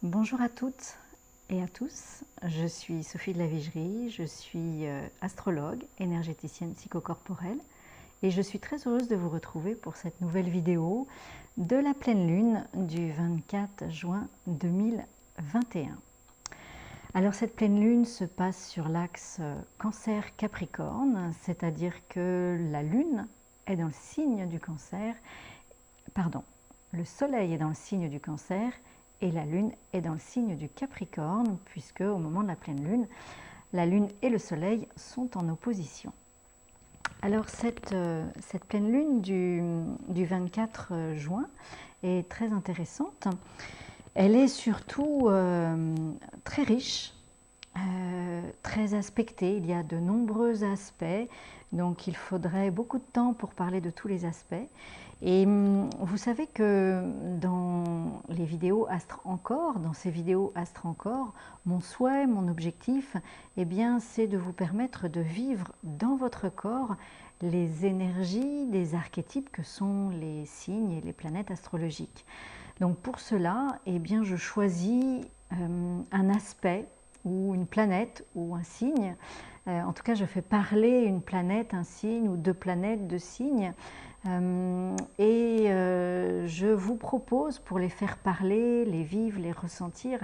Bonjour à toutes et à tous, je suis Sophie de la Vigerie, je suis astrologue, énergéticienne psychocorporelle et je suis très heureuse de vous retrouver pour cette nouvelle vidéo de la pleine lune du 24 juin 2021. Alors cette pleine lune se passe sur l'axe Cancer-Capricorne, c'est-à-dire que la lune est dans le signe du Cancer, pardon, le soleil est dans le signe du Cancer et la lune est dans le signe du Capricorne, puisque au moment de la pleine lune, la lune et le soleil sont en opposition. Alors cette pleine lune du 24 juin est très intéressante. Elle est surtout très riche, très aspectée. Il y a de nombreux aspects, donc il faudrait beaucoup de temps pour parler de tous les aspects. Et vous savez que dans les vidéos Astre Encore, dans ces vidéos Astre Encore, mon souhait, mon objectif, eh bien, c'est de vous permettre de vivre dans votre corps les énergies des archétypes que sont les signes et les planètes astrologiques. Donc pour cela, eh bien, je choisis un aspect ou une planète ou un signe. En tout cas, je fais parler une planète, un signe ou deux planètes, deux signes. Je vous propose, pour les faire parler, les vivre, les ressentir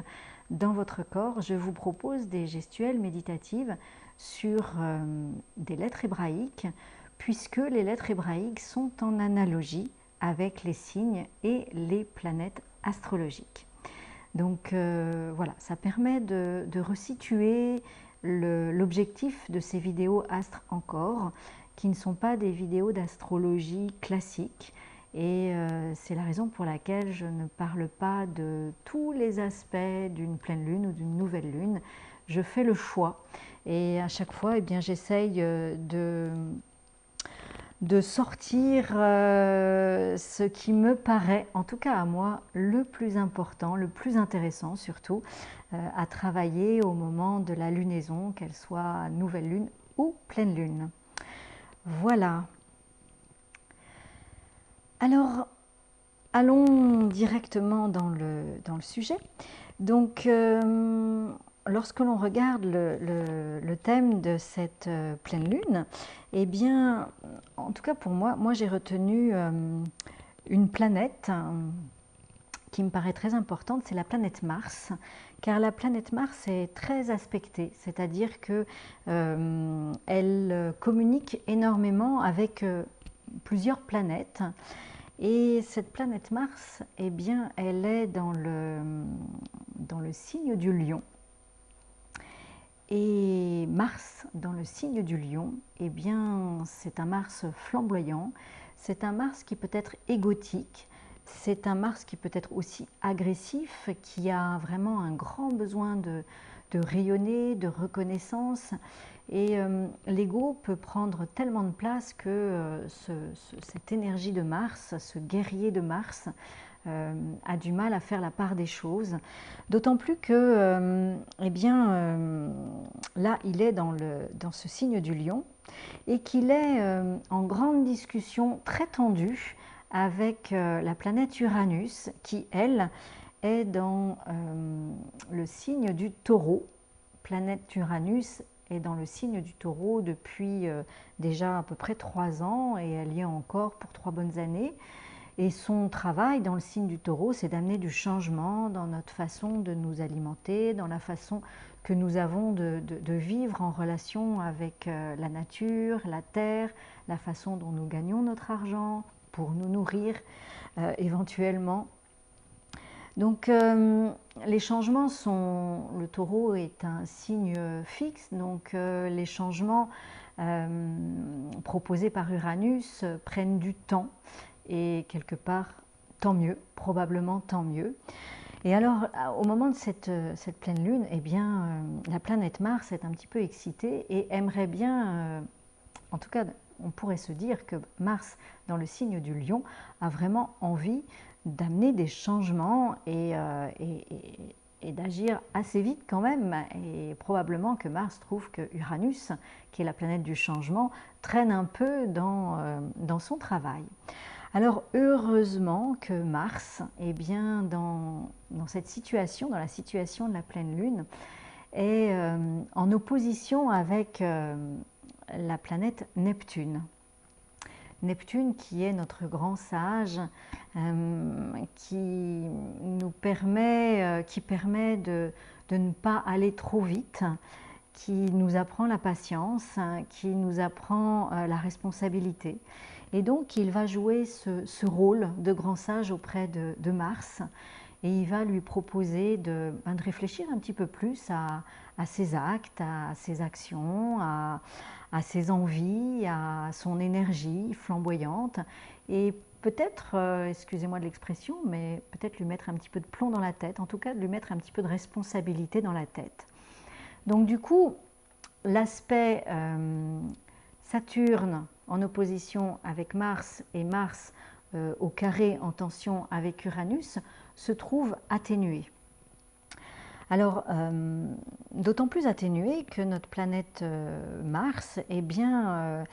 dans votre corps, je vous propose des gestuelles méditatives sur des lettres hébraïques, puisque les lettres hébraïques sont en analogie avec les signes et les planètes astrologiques. Donc voilà, ça permet de resituer l'objectif de ces vidéos Astre Encore, qui ne sont pas des vidéos d'astrologie classique. Et c'est la raison pour laquelle je ne parle pas de tous les aspects d'une pleine lune ou d'une nouvelle lune. Je fais le choix et à chaque fois, eh bien, j'essaye de sortir ce qui me paraît, en tout cas à moi, le plus important, le plus intéressant surtout, à travailler au moment de la lunaison, qu'elle soit nouvelle lune ou pleine lune. Voilà. Alors, allons directement dans le sujet. Donc, lorsque l'on regarde le thème de cette pleine lune, eh bien, en tout cas pour moi j'ai retenu une planète qui me paraît très importante, c'est la planète Mars, car la planète Mars est très aspectée, c'est-à-dire que elle communique énormément avec plusieurs planètes. Et cette planète Mars, eh bien, elle est dans le signe du Lion. Et Mars, dans le signe du Lion, eh bien, c'est un Mars flamboyant, c'est un Mars qui peut être égotique, c'est un Mars qui peut être aussi agressif, qui a vraiment un grand besoin de rayonner, de reconnaissance. Et l'ego peut prendre tellement de place que cette énergie de Mars, ce guerrier de Mars, a du mal à faire la part des choses. D'autant plus que, eh bien, là, il est dans ce signe du Lion et qu'il est en grande discussion très tendue avec la planète Uranus qui, elle, est dans le signe du Taureau. Planète Uranus est dans le signe du Taureau depuis déjà à peu près 3 ans et elle y est encore pour 3 bonnes années. Et son travail dans le signe du Taureau, c'est d'amener du changement dans notre façon de nous alimenter, dans la façon que nous avons de vivre en relation avec la nature, la terre, la façon dont nous gagnons notre argent pour nous nourrir éventuellement. Donc les changements sont, le Taureau est un signe fixe, donc les changements proposés par Uranus prennent du temps et quelque part tant mieux, probablement tant mieux. Et alors au moment de cette pleine lune, eh bien la planète Mars est un petit peu excitée et aimerait bien, en tout cas on pourrait se dire que Mars dans le signe du Lion a vraiment envie d'amener des changements et d'agir assez vite quand même. Et probablement que Mars trouve que Uranus, qui est la planète du changement, traîne un peu dans son travail. Alors heureusement que Mars, eh bien, dans cette situation, dans la situation de la pleine lune, est en opposition avec la planète Neptune. Neptune qui est notre grand sage, qui nous permet, de ne pas aller trop vite, qui nous apprend la patience, qui nous apprend la responsabilité. Et donc il va jouer ce rôle de grand sage auprès de Mars, et il va lui proposer de réfléchir un petit peu plus à ses actes, à ses actions, à ses envies, à son énergie flamboyante, et peut-être, excusez-moi de l'expression, mais peut-être lui mettre un petit peu de plomb dans la tête, en tout cas de lui mettre un petit peu de responsabilité dans la tête. Donc du coup, l'aspect Saturne en opposition avec Mars et Mars au carré en tension avec Uranus se trouve atténué. Alors, d'autant plus atténué que notre planète Mars, eh bien,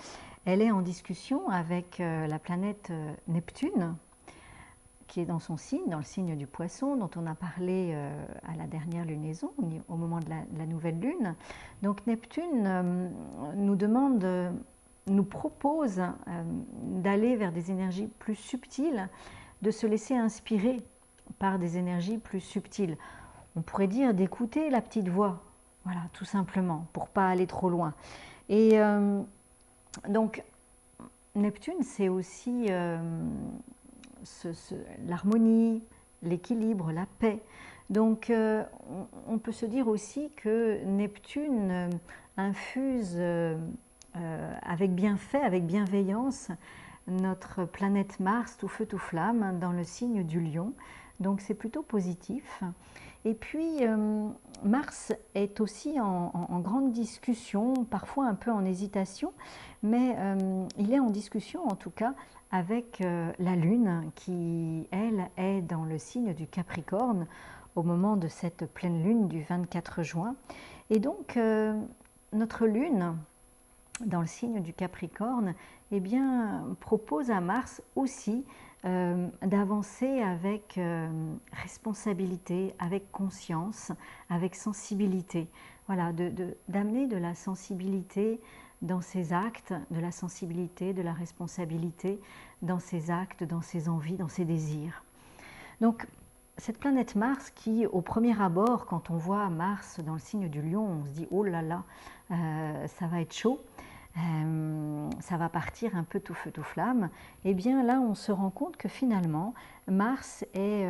elle est en discussion avec la planète Neptune, qui est dans son signe, dans le signe du Poisson, dont on a parlé à la dernière lunaison, au moment de la nouvelle lune. Donc Neptune nous demande, nous propose d'aller vers des énergies plus subtiles, de se laisser inspirer par des énergies plus subtiles. On pourrait dire d'écouter la petite voix, voilà, tout simplement, pour pas aller trop loin. Et donc Neptune, c'est aussi l'harmonie, l'équilibre, la paix. Donc on peut se dire aussi que Neptune infuse avec bienfait, avec bienveillance, notre planète Mars, tout feu tout flamme, dans le signe du Lion. Donc c'est plutôt positif. Et puis Mars est aussi en grande discussion, parfois un peu en hésitation, mais il est en discussion en tout cas avec la Lune qui, elle, est dans le signe du Capricorne au moment de cette pleine lune du 24 juin. Et donc notre Lune, dans le signe du Capricorne, eh bien, propose à Mars aussi d'avancer avec responsabilité, avec conscience, avec sensibilité. Voilà, d'amener de la sensibilité dans ses actes, de la sensibilité, de la responsabilité dans ses actes, dans ses envies, dans ses désirs. Donc, cette planète Mars qui, au premier abord, quand on voit Mars dans le signe du Lion, on se dit « oh là là, ça va être chaud ». Ça va partir un peu tout feu tout flamme, et bien là on se rend compte que finalement Mars est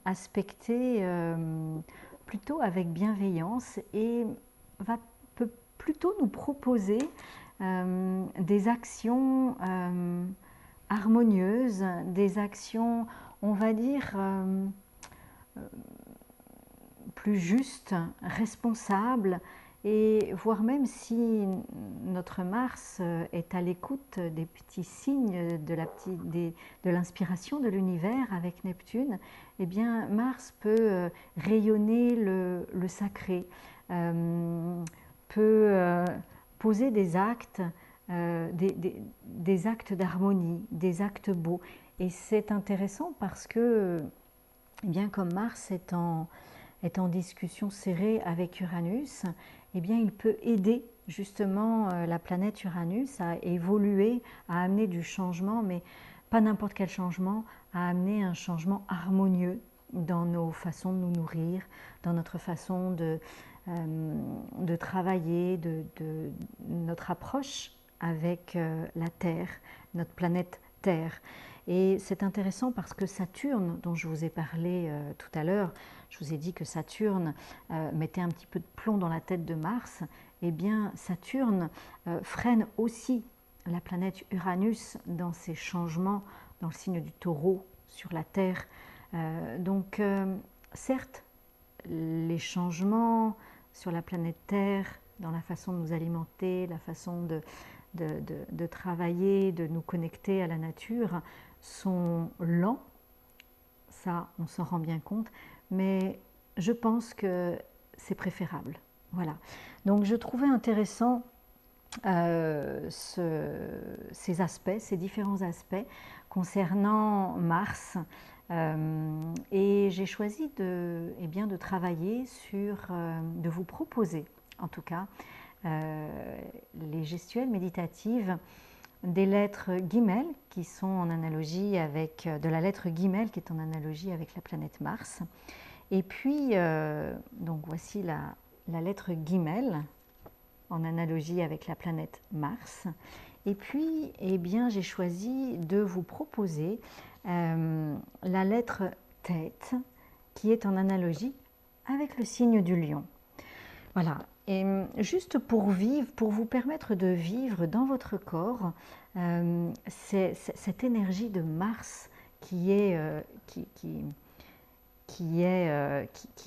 aspecté plutôt avec bienveillance et peut plutôt nous proposer des actions harmonieuses, des actions, on va dire, plus justes, responsables. Et voire même si notre Mars est à l'écoute des petits signes de l'inspiration de l'univers avec Neptune, eh bien Mars peut rayonner le sacré, peut poser des actes, des actes d'harmonie, des actes beaux. Et c'est intéressant parce que, eh bien, comme Mars est en discussion serrée avec Uranus, eh bien, il peut aider justement la planète Uranus à évoluer, à amener du changement, mais pas n'importe quel changement, à amener un changement harmonieux dans nos façons de nous nourrir, dans notre façon de travailler, de notre approche avec la Terre, notre planète Terre. Et c'est intéressant parce que Saturne, dont je vous ai parlé tout à l'heure, je vous ai dit que Saturne mettait un petit peu de plomb dans la tête de Mars, eh bien Saturne freine aussi la planète Uranus dans ses changements dans le signe du Taureau sur la Terre. Donc certes, les changements sur la planète Terre, dans la façon de nous alimenter, la façon de travailler, de nous connecter à la nature, sont lents, ça on s'en rend bien compte, mais je pense que c'est préférable. Voilà. Donc je trouvais intéressant ces aspects, ces différents aspects concernant Mars. Et j'ai choisi de travailler sur, de vous proposer en tout cas les gestuelles méditatives des lettres Guimel qui sont en analogie avec, de la lettre Guimel qui est en analogie avec la planète Mars. Et puis, donc voici la lettre Guimel en analogie avec la planète Mars. Et puis, eh bien, j'ai choisi de vous proposer la lettre Tête qui est en analogie avec le signe du lion. Voilà. Et juste pour vivre, pour vous permettre de vivre dans votre corps cette énergie de Mars qui est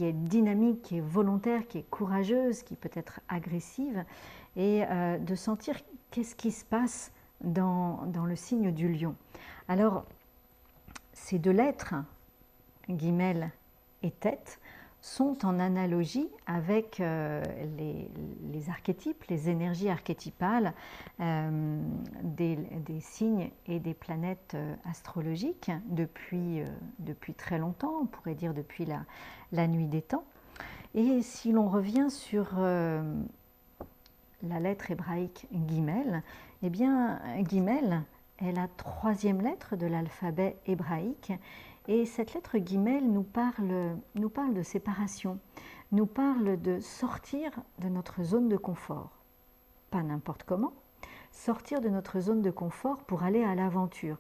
dynamique, qui est volontaire, qui est courageuse, qui peut être agressive, et de sentir qu'est-ce qui se passe dans le signe du lion. Alors, ces deux lettres, Guimel et Tête, sont en analogie avec les archétypes, les énergies archétypales des signes et des planètes astrologiques depuis très longtemps, on pourrait dire depuis la nuit des temps. Et si l'on revient sur la lettre hébraïque Guimel, eh bien Guimel est la troisième lettre de l'alphabet hébraïque. Et cette lettre Guimel nous parle de séparation, nous parle de sortir de notre zone de confort. Pas n'importe comment, sortir de notre zone de confort pour aller à l'aventure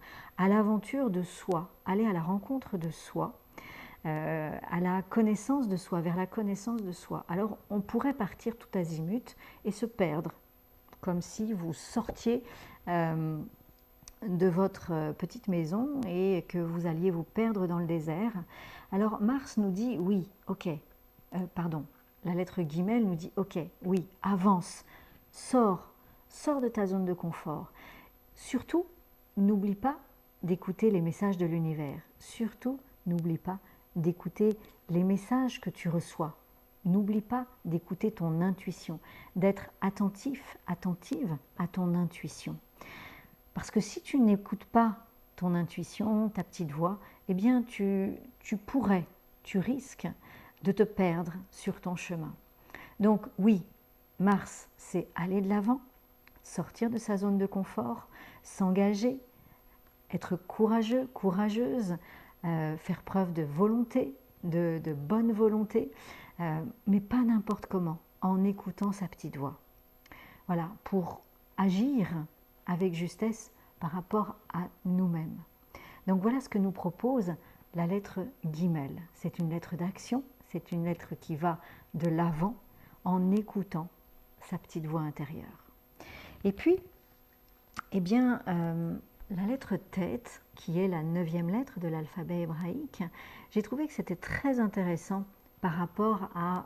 de soi, aller à la rencontre de soi, à la connaissance de soi, vers la connaissance de soi. Alors on pourrait partir tout azimut et se perdre, comme si vous sortiez de votre petite maison et que vous alliez vous perdre dans le désert. Alors Mars nous dit oui, ok, la lettre Guimel nous dit ok, oui, avance, sors de ta zone de confort. Surtout, n'oublie pas d'écouter les messages de l'univers. Surtout, n'oublie pas d'écouter les messages que tu reçois. N'oublie pas d'écouter ton intuition, d'être attentif, attentive à ton intuition. Parce que si tu n'écoutes pas ton intuition, ta petite voix, eh bien tu risques de te perdre sur ton chemin. Donc oui, Mars, c'est aller de l'avant, sortir de sa zone de confort, s'engager, être courageux, courageuse, faire preuve de volonté, de bonne volonté, mais pas n'importe comment, en écoutant sa petite voix. Voilà, pour agir avec justesse par rapport à nous-mêmes. Donc voilà ce que nous propose la lettre Guimel. C'est une lettre d'action, c'est une lettre qui va de l'avant en écoutant sa petite voix intérieure. Et puis, eh bien, la lettre Tête, qui est la 9e lettre de l'alphabet hébraïque, j'ai trouvé que c'était très intéressant par rapport à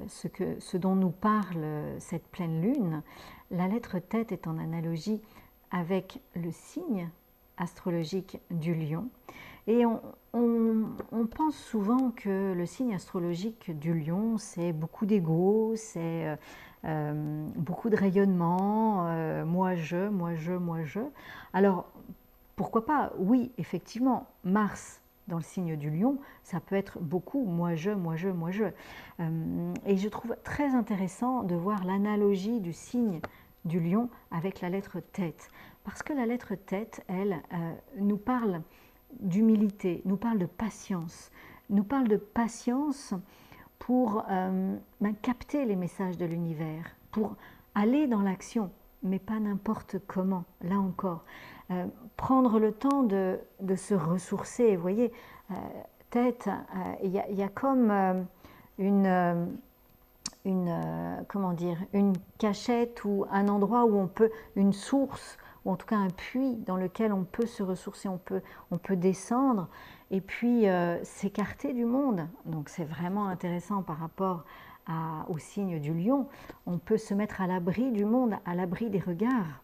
ce dont nous parle cette pleine lune. La lettre Tête est en analogie avec le signe astrologique du lion. Et on pense souvent que le signe astrologique du lion, c'est beaucoup d'ego, c'est beaucoup de rayonnement, moi je, moi je, moi je. Alors, pourquoi pas? Oui, effectivement, Mars dans le signe du lion, ça peut être beaucoup moi je, moi je, moi je. Et je trouve très intéressant de voir l'analogie du signe du lion avec la lettre Tête. Parce que la lettre Tête, elle, nous parle d'humilité, nous parle de patience, pour capter les messages de l'univers, pour aller dans l'action, mais pas n'importe comment, là encore. Prendre le temps de se ressourcer, vous voyez, Tête, il y a comme comment dire, une cachette ou un endroit où on peut, une source, ou en tout cas un puits dans lequel on peut se ressourcer, on peut descendre et puis s'écarter du monde. Donc c'est vraiment intéressant par rapport au signe du lion. On peut se mettre à l'abri du monde, à l'abri des regards.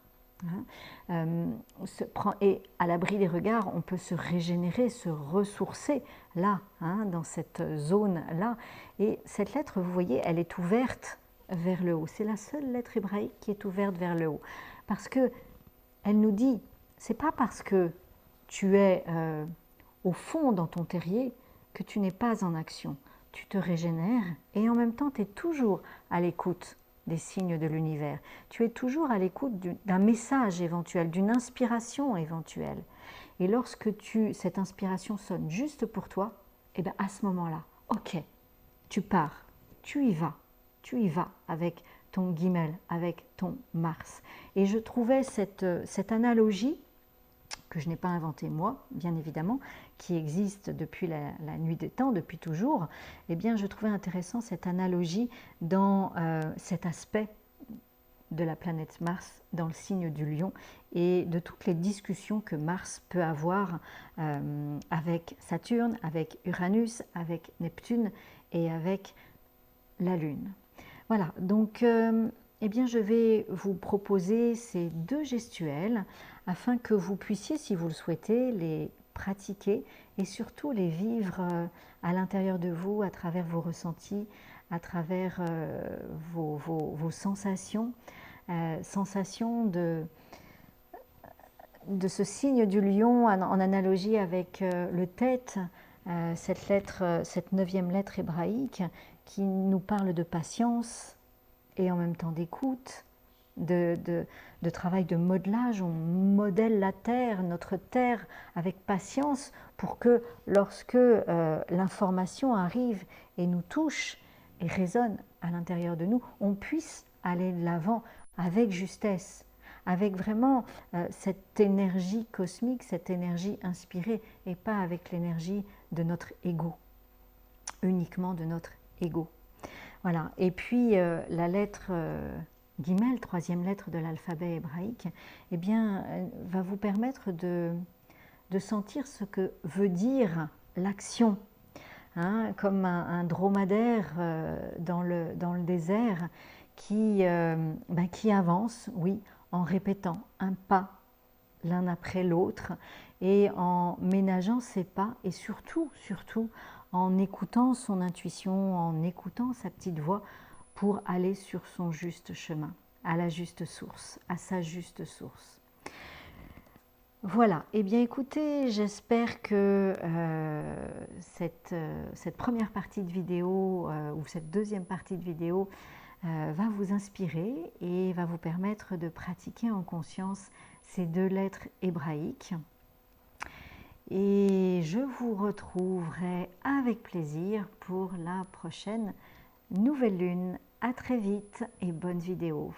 Et à l'abri des regards, on peut se régénérer, se ressourcer là, dans cette zone-là. Et cette lettre, vous voyez, elle est ouverte vers le haut. C'est la seule lettre hébraïque qui est ouverte vers le haut. Parce que elle nous dit, c'est pas parce que tu es au fond dans ton terrier, que tu n'es pas en action. Tu te régénères et en même temps tu es toujours à l'écoute des signes de l'univers. Tu es toujours à l'écoute d'un message éventuel, d'une inspiration éventuelle. Et lorsque cette inspiration sonne juste pour toi, et bien à ce moment-là, ok, tu pars, tu y vas avec ton Guimel, avec ton Mars. Et je trouvais cette analogie, que je n'ai pas inventée moi, bien évidemment, qui existe depuis la nuit des temps, depuis toujours, eh bien je trouvais intéressant cette analogie dans cet aspect de la planète Mars dans le signe du Lion et de toutes les discussions que Mars peut avoir avec Saturne, avec Uranus, avec Neptune et avec la Lune. Voilà, donc eh bien, je vais vous proposer ces deux gestuels afin que vous puissiez, si vous le souhaitez, les pratiquer et surtout les vivre à l'intérieur de vous, à travers vos ressentis, à travers vos sensations, sensations de ce signe du lion en analogie avec le tête, cette lettre, cette 9e lettre hébraïque qui nous parle de patience et en même temps d'écoute, de travail de modelage. On modèle la terre, notre terre, avec patience pour que lorsque l'information arrive et nous touche et résonne à l'intérieur de nous, on puisse aller de l'avant avec justesse, avec vraiment cette énergie cosmique, cette énergie inspirée, et pas avec l'énergie de notre ego, uniquement de notre ego. Voilà. Et puis la lettre Guimel, 3e lettre de l'alphabet hébraïque, eh bien, va vous permettre de sentir ce que veut dire l'action. Hein, comme un dromadaire dans le désert qui avance, oui, en répétant un pas l'un après l'autre et en ménageant ses pas et surtout en écoutant son intuition, en écoutant sa petite voix pour aller sur son juste chemin, à la juste source, à sa juste source. Voilà, et bien écoutez, j'espère que cette première partie de vidéo ou cette deuxième partie de vidéo va vous inspirer et va vous permettre de pratiquer en conscience ces deux lettres hébraïques. Et je vous retrouverai avec plaisir pour la prochaine nouvelle lune. À très vite et bonne vidéo.